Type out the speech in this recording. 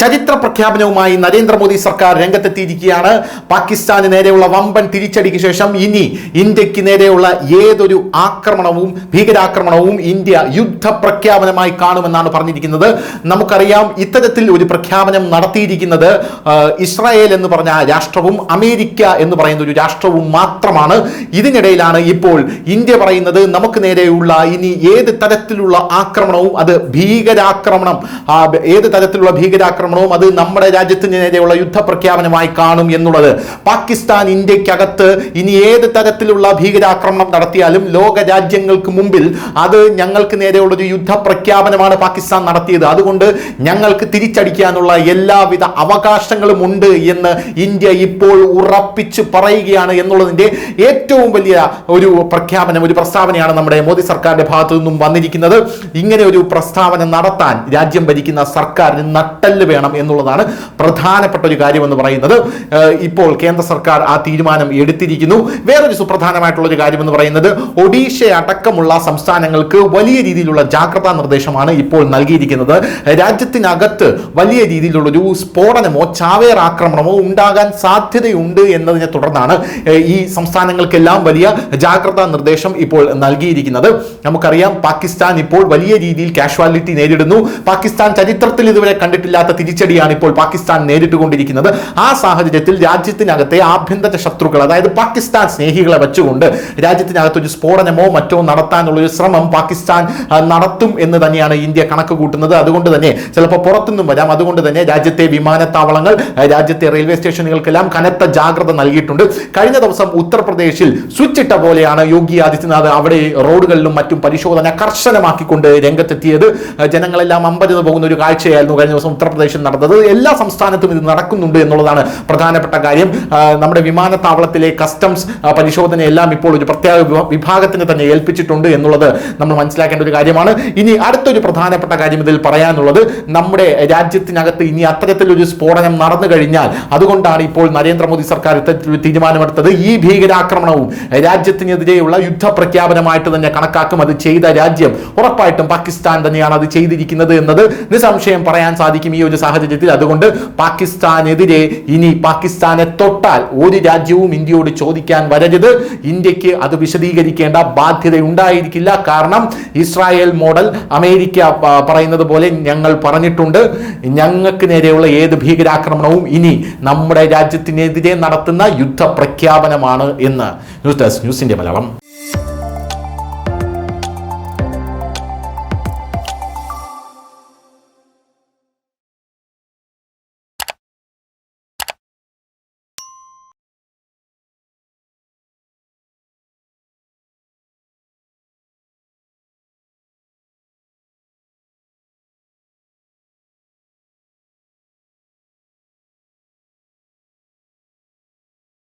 ചരിത്ര പ്രഖ്യാപനവുമായി നരേന്ദ്രമോദി സർക്കാർ രംഗത്തെത്തിയിരിക്കുകയാണ്. പാകിസ്ഥാന് നേരെയുള്ള വമ്പൻ തിരിച്ചടിക്ക് ശേഷം ഇനി ഇന്ത്യക്ക് നേരെയുള്ള ഏതൊരു ആക്രമണവും ഭീകരാക്രമണവും ഇന്ത്യ യുദ്ധ പ്രഖ്യാപനമായി കാണുമെന്നാണ് പറഞ്ഞിരിക്കുന്നത്. നമുക്കറിയാം, ഇത്തരത്തിൽ ഒരു പ്രഖ്യാപനം നടത്തിയിരിക്കുന്നത് ഇസ്രായേൽ എന്ന് പറഞ്ഞ രാഷ്ട്രവും അമേരിക്ക എന്ന് പറയുന്ന ഒരു രാഷ്ട്രവും മാത്രമാണ്. ഇതിനിടയിലാണ് ഇപ്പോൾ ഇന്ത്യ പറയുന്നത് നമുക്ക് നേരെയുള്ള ഇനി ഏത് തരത്തിലുള്ള ആക്രമണവും അത് ഭീകരാക്രമണം, ഏത് തരത്തിലുള്ള ഭീകരാക്രമണവും അത് നമ്മുടെ രാജ്യത്തിന് നേരെയുള്ള യുദ്ധ പ്രഖ്യാപനമായി കാണും എന്നുള്ളത്. പാകിസ്ഥാൻ ഇന്ത്യക്കകത്ത് ഇനി ഏത് തരത്തിലുള്ള ഭീകരാക്രമണം നടത്തിയാലും ലോക രാജ്യങ്ങൾക്ക് മുമ്പിൽ അത് ഞങ്ങൾക്ക് നേരെയുള്ള ഒരു യുദ്ധ പ്രഖ്യാപനമാണ് പാകിസ്ഥാൻ നടത്തിയത്, അതുകൊണ്ട് ഞങ്ങൾക്ക് തിരിച്ചടിക്കാനുള്ള എല്ലാവിധ അവകാശങ്ങളും ഉണ്ട് എന്ന് ഇന്ത്യ ഇപ്പോൾ ഉറപ്പിച്ച് പറയുകയാണ് എന്നുള്ളതിന്റെ ഏറ്റവും വലിയ ഒരു പ്രഖ്യാപനം, ഒരു പ്രസ്താവനയാണ് നമ്മുടെ മോദി സർക്കാരിന്റെ ഭാഗത്തു നിന്നും വന്നിരിക്കുന്നത്. ഇങ്ങനെ ഒരു പ്രസ്താവന നടത്താൻ രാജ്യം ഭരിക്കുന്ന സർക്കാരിന് നട്ടെല്ല് വേണം എന്നുള്ളതാണ് പ്രധാനപ്പെട്ട ഒരു കാര്യം എന്ന് പറയുന്നത്. ഇപ്പോൾ കേന്ദ്ര സർക്കാർ ആ തീരുമാനം എടുത്തിരിക്കുന്നു. വേറൊരു സുപ്രധാനമായിട്ടുള്ള ഒരു കാര്യം എന്ന് പറയുന്നത് ഒഡീഷ അടക്കമുള്ള സംസ്ഥാനങ്ങൾക്ക് വലിയ രീതിയിലുള്ള ജാഗ്രതാ നിർദ്ദേശമാണ് ഇപ്പോൾ നൽകിയിരിക്കുന്നത്. രാജ്യത്തിനകത്ത് വലിയ രീതിയിലുള്ള ഒരു സ്ഫോടനമോ ചാവേർ ആക്രമണമോ ഉണ്ടാകാൻ സാധ്യതയുണ്ട് എന്നതിനെ തുടർന്നാണ് ഈ സംസ്ഥാനങ്ങൾക്കെല്ലാം വലിയ ജാഗ്രതാ നിർദ്ദേശം ഇപ്പോൾ നൽകിയിരിക്കുന്നത്. നമുക്കറിയാം, പാകിസ്ഥാൻ ഇപ്പോൾ വലിയ രീതിയിൽ കാഷ്വാലിറ്റി നേരിടുന്നു. പാകിസ്ഥാൻ ചരിത്രത്തിൽ ഇതുവരെ കണ്ടിട്ടില്ലാത്ത തിരിച്ചടിയാണ് ഇപ്പോൾ പാകിസ്ഥാൻ നേരിട്ടുകൊണ്ടിരിക്കുന്നത്. ആ സാഹചര്യത്തിൽ രാജ്യത്തിനകത്തെ ആഭ്യന്തര ശത്രുക്കൾ, അതായത് പാകിസ്ഥാൻ സ്നേഹികളെ വെച്ചുകൊണ്ട് രാജ്യത്തിനകത്ത് ഒരു സ്ഫോടനമോ മറ്റോ നടത്താനുള്ള ഒരു ശ്രമം പാകിസ്ഥാൻ നടത്തും എന്ന് തന്നെയാണ് ഇന്ത്യ കണക്ക് കൂട്ടുന്നത്. അതുകൊണ്ട് തന്നെ ചിലപ്പോൾ പുറത്തുനിന്നും വരാം. അതുകൊണ്ട് തന്നെ രാജ്യത്തെ വിമാനത്താവളങ്ങൾ, രാജ്യത്തെ റെയിൽവേ സ്റ്റേഷനുകൾക്കെല്ലാം കനത്ത ജാഗ്രത നൽകിയിട്ടുണ്ട്. കഴിഞ്ഞ ദിവസം ഉത്തർപ്രദേശിൽ സ്വിച്ച് ഇട്ട പോലെയാണ് യോഗി ആദിത്യനാഥ് അവിടെ റോഡുകളിലും മറ്റും പരിശോധന കർശനമാക്കിക്കൊണ്ട് രംഗത്തെത്തിയത്. ജനങ്ങളെല്ലാം അമ്പരന്ന് പോകുന്ന ഒരു കാഴ്ചയായിരുന്നു കഴിഞ്ഞ ദിവസം ഉത്തർപ്രദേശിൽ നടന്നത്. എല്ലാ സംസ്ഥാനത്തും ഇത് നടക്കുന്നുണ്ട് എന്നുള്ളതാണ് പ്രധാനപ്പെട്ട കാര്യം. നമ്മുടെ വിമാനത്താവളത്തിലെ കസ്റ്റംസ് പരിശോധനയെല്ലാം ഇപ്പോൾ ഒരു പ്രത്യേക വിഭാഗത്തിന് തന്നെ ഏൽപ്പിച്ചിട്ടുണ്ട് എന്നുള്ളത് നമ്മൾ മനസ്സിലാക്കേണ്ട ഒരു കാര്യമാണ്. ഇനി അടുത്തൊരു പ്രധാനപ്പെട്ട കാര്യം ഇതിൽ പറയാനുള്ളത്, നമ്മുടെ രാജ്യത്തിനകത്ത് ഇനി അത്തരത്തിലൊരു സ്ഫോടനം നടന്നു കഴിഞ്ഞാൽ, അതുകൊണ്ടാണ് ഇപ്പോൾ നരേന്ദ്രമോദി സർക്കാർ ഇത്തരത്തിലൊരു തീരുമാനമെടുത്തത്. ഈ ഭീകരാക്രമണവും രാജ്യത്തിനെതിരെയുള്ള യുദ്ധ പ്രഖ്യാപനമായിട്ട് തന്നെ കണക്കാക്കും. അത് ചെയ്ത രാജ്യം ഉറപ്പായിട്ടും പാകിസ്ഥാൻ തന്നെയാണ് അത് ചെയ്തിരിക്കുന്നത് എന്നത് നിസ്സംശയം പറയാൻ സാധിക്കും ഈ ഒരു സാഹചര്യത്തിൽ. അതുകൊണ്ട് പാകിസ്ഥാനെതിരെ ഇനി പാകിസ്ഥാനെ തൊട്ടാൽ ഒരു രാജ്യവും ഇന്ത്യയോട് ചോദിക്കാൻ വരരുത്. ഇന്ത്യക്ക് അത് വിശദീകരിക്കേണ്ട ബാധ്യത ഉണ്ടായിരിക്കില്ല. കാരണം ഇസ്രായേൽ മോഡൽ അമേരിക്ക പറയുന്നത് പോലെ ഞങ്ങൾ പറഞ്ഞിട്ടുണ്ട്, ഞങ്ങൾക്ക് നേരെയുള്ള ഏത് ഭീകരാക്രമണവും ഇനി നമ്മുടെ രാജ്യത്തിനെതിരെ നടത്തുന്ന യുദ്ധ പ്രഖ്യാപനമാണ് എന്ന്. News desk, news India Malayalam.